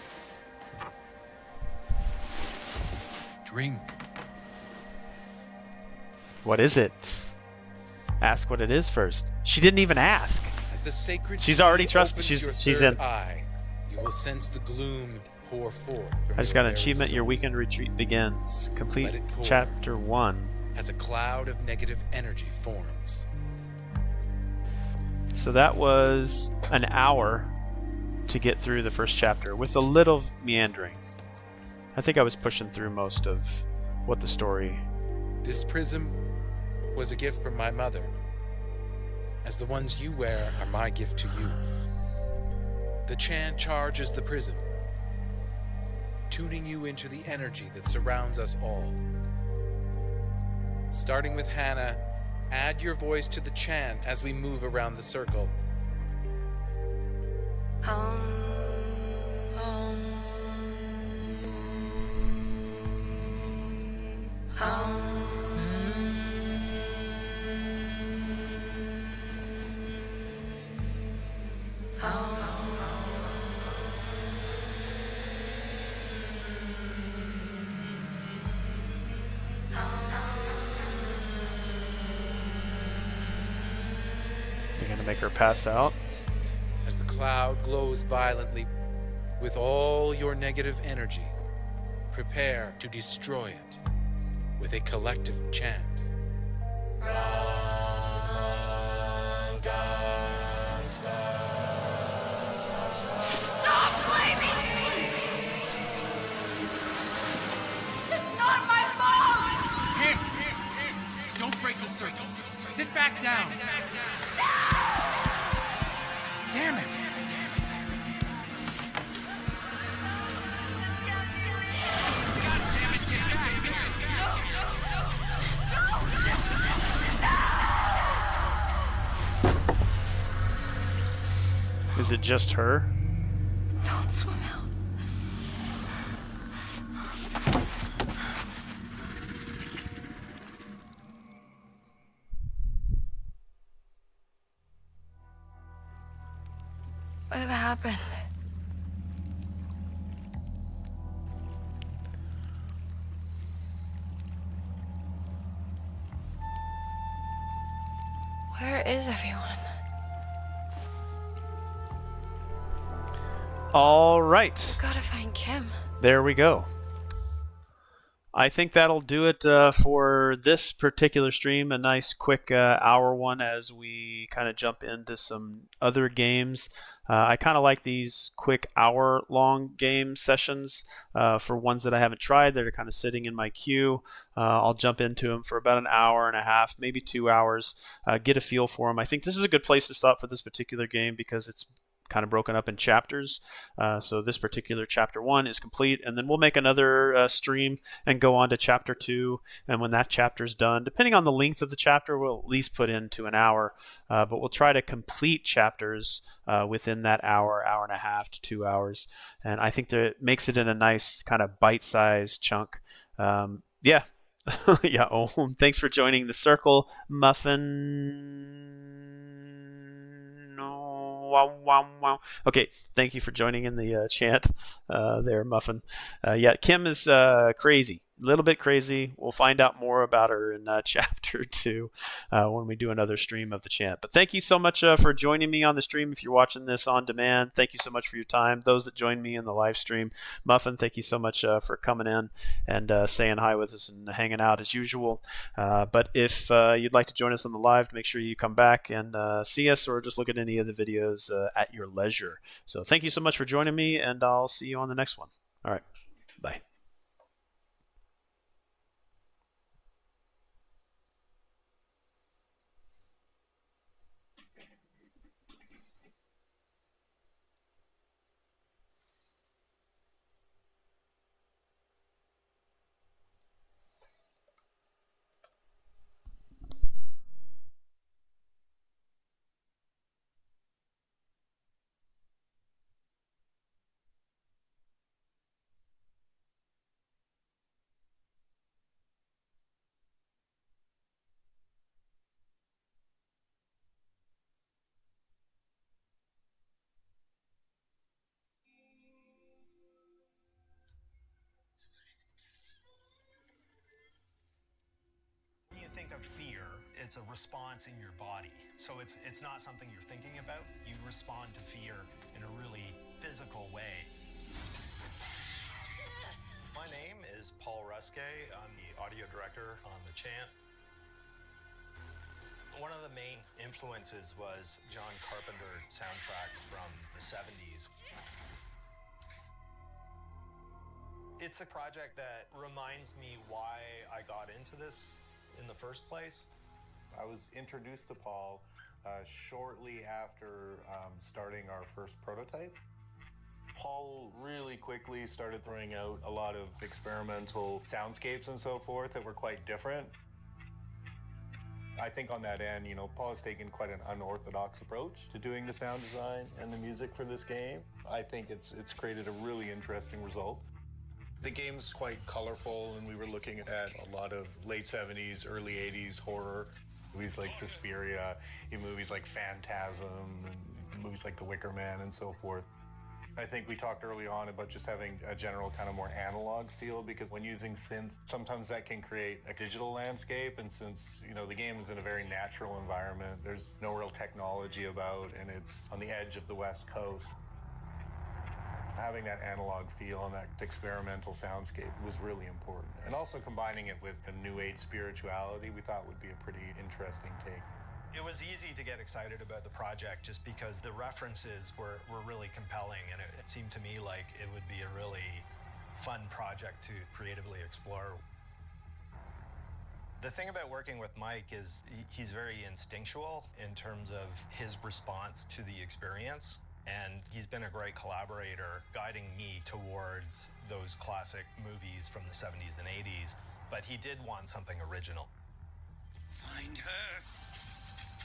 Drink. What is it? Ask what it is first. She didn't even ask. As the sacred She's already trusted. opens your She's third in. eye, you will sense the gloom pour forth. From I just your got an very achievement. soul. Your weekend retreat begins. Complete Let it pour. chapter 1. As a cloud of negative energy forms. So that was an hour to get through the first chapter with a little meandering. I think I was pushing through most of what the story. This prism was a gift from my mother, as the ones you wear are my gift to you. The chant charges the prism, tuning you into the energy that surrounds us all. Starting with Hannah, add your voice to the chant as we move around the circle. They're gonna make her pass out. As the cloud glows violently with all your negative energy, prepare to destroy it with a collective chant. Stop blaming me! It's not my fault! Kim! Don't break the circle. Sit back down. Damn it! Is it just her? Don't swim out. What had happened? Where is everyone? All right. Gotta find Kim. There we go. I think that'll do it for this particular stream. A nice quick hour one as we kind of jump into some other games. I kind of like these quick hour-long game sessions for ones that I haven't tried that are kind of sitting in my queue. I'll jump into them for about an hour and a half, maybe 2 hours, get a feel for them. I think this is a good place to stop for this particular game because it's kind of broken up in chapters. So this particular chapter 1 is complete, and then we'll make another stream and go on to chapter 2. And when that chapter's done, depending on the length of the chapter, we'll at least put into an hour. But we'll try to complete chapters within that hour, hour and a half to 2 hours. And I think that it makes it in a nice kind of bite-sized chunk. Yeah. Yeah. Oh, thanks for joining the circle, Muffin. Wow, wow, wow. Okay, thank you for joining in the chant there, Muffin. Yeah, Kim is crazy. A little bit crazy. We'll find out more about her in chapter 2 when we do another stream of the chant. But thank you so much for joining me on the stream. If you're watching this on demand, thank you so much for your time. Those that joined me in the live stream, Muffin, thank you so much for coming in and saying hi with us and hanging out as usual. But if you'd like to join us on the live, make sure you come back and see us or just look at any of the videos at your leisure. So thank you so much for joining me, and I'll see you on the next one. All right. Bye. When you think of fear, it's a response in your body. So it's not something you're thinking about. You respond to fear in a really physical way. My name is Paul Ruskay. I'm the audio director on the chant. One of the main influences was John Carpenter soundtracks from the 70s. It's a project that reminds me why I got into this in the first place. I was introduced to Paul shortly after starting our first prototype. Paul really quickly started throwing out a lot of experimental soundscapes and so forth that were quite different. I think on that end, Paul has taken quite an unorthodox approach to doing the sound design and the music for this game. I think it's created a really interesting result. The game's quite colorful, and we were looking at a lot of late 70s, early 80s horror. Movies like Suspiria, movies like Phantasm, and movies like The Wicker Man and so forth. I think we talked early on about just having a general kind of more analog feel, because when using synths, sometimes that can create a digital landscape. And since, the game is in a very natural environment, there's no real technology about, and it's on the edge of the West Coast. Having that analog feel and that experimental soundscape was really important. And also combining it with a new age spirituality, we thought would be a pretty interesting take. It was easy to get excited about the project just because the references were really compelling, and it seemed to me like it would be a really fun project to creatively explore. The thing about working with Mike is he's very instinctual in terms of his response to the experience, and he's been a great collaborator guiding me towards those classic movies from the 70s and 80s, but he did want something original. Find her.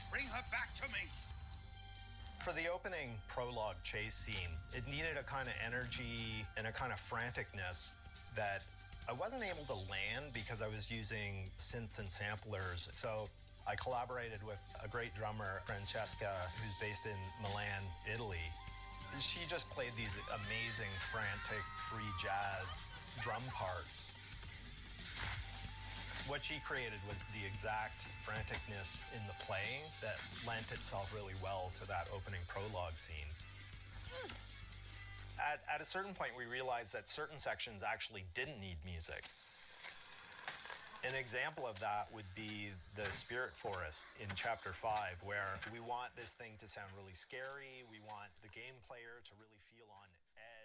Bring her back to me! For the opening prologue chase scene, it needed a kind of energy and a kind of franticness that I wasn't able to land because I was using synths and samplers. So I collaborated with a great drummer, Francesca, who's based in Milan, Italy. She just played these amazing, frantic, free jazz drum parts. What she created was the exact franticness in the playing that lent itself really well to that opening prologue scene. At a certain point, we realized that certain sections actually didn't need music. An example of that would be the Spirit Forest in Chapter 5, where we want this thing to sound really scary. We want the game player to really feel on edge.